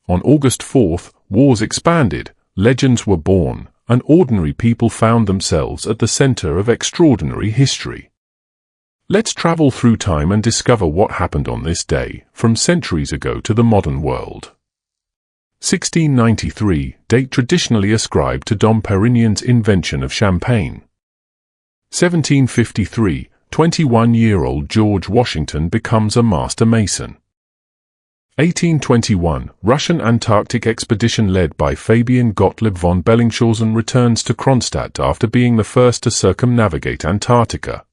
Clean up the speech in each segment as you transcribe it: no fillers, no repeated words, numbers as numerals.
On August 4th, wars expanded, legends were born, and ordinary people found themselves at the center of extraordinary history. Let's travel through time and discover what happened on this day, from centuries ago to the modern world. 1693, date traditionally ascribed to Dom Perignon's invention of champagne. 1753, 21-year-old George Washington becomes a master mason. 1821, Russian Antarctic expedition led by Fabian Gottlieb von Bellingshausen returns to Kronstadt after being the first to circumnavigate Antarctica.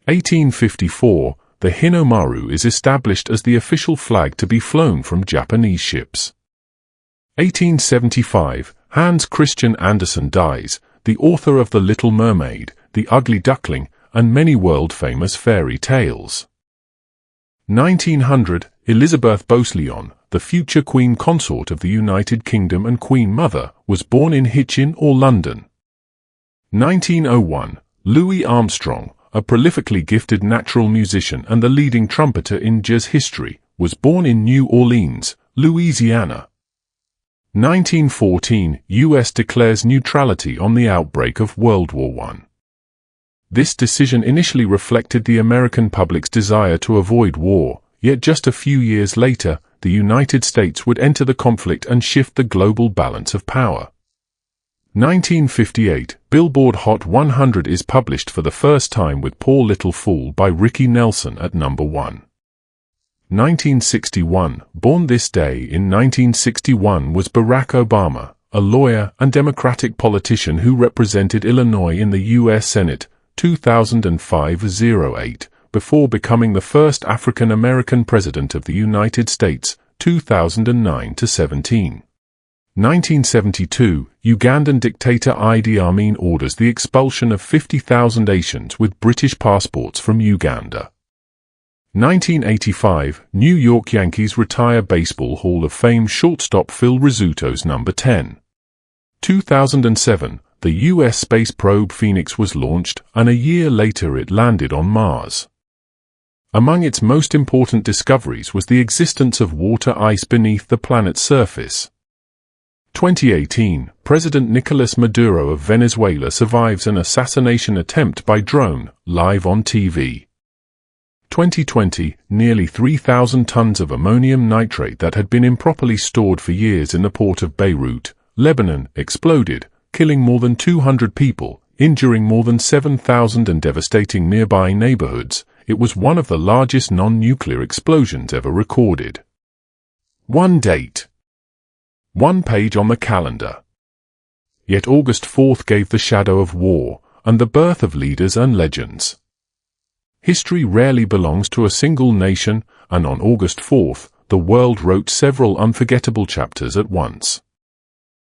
1854, the Hinomaru is established as the official flag to be flown from Japanese ships. 1875, Hans Christian Andersen dies, the author of The Little Mermaid, The Ugly Duckling, and many world-famous fairy tales. 1900, Elizabeth Bosleon, the future Queen Consort of the United Kingdom and Queen Mother, was born in Hitchin or London. 1901, Louis Armstrong, a prolifically gifted natural musician and the leading trumpeter in jazz history, was born in New Orleans, Louisiana. 1914, U.S. declares neutrality on the outbreak of World War I. This decision initially reflected the American public's desire to avoid war, yet just a few years later, the United States would enter the conflict and shift the global balance of power. 1958, Billboard Hot 100 is published for the first time with Poor Little Fool by Ricky Nelson at number 1. 1961, born this day in 1961 was Barack Obama, a lawyer and Democratic politician who represented Illinois in the U.S. Senate, 2005-08, before becoming the first African-American president of the United States, 2009-17. 1972, Ugandan dictator Idi Amin orders the expulsion of 50,000 Asians with British passports from Uganda. 1985, New York Yankees retire Baseball Hall of Fame shortstop Phil Rizzuto's number 10. 2007, the U.S. space probe Phoenix was launched, and a year later it landed on Mars. Among its most important discoveries was the existence of water ice beneath the planet's surface. 2018, President Nicolas Maduro of Venezuela survives an assassination attempt by drone, live on TV. 2020, nearly 3,000 tons of ammonium nitrate that had been improperly stored for years in the port of Beirut, Lebanon, exploded, killing more than 200 people, injuring more than 7,000 and devastating nearby neighborhoods. It was one of the largest non-nuclear explosions ever recorded. One date. One page on the calendar. Yet August 4th gave the shadow of war, and the birth of leaders and legends. History rarely belongs to a single nation, and on August 4th, the world wrote several unforgettable chapters at once.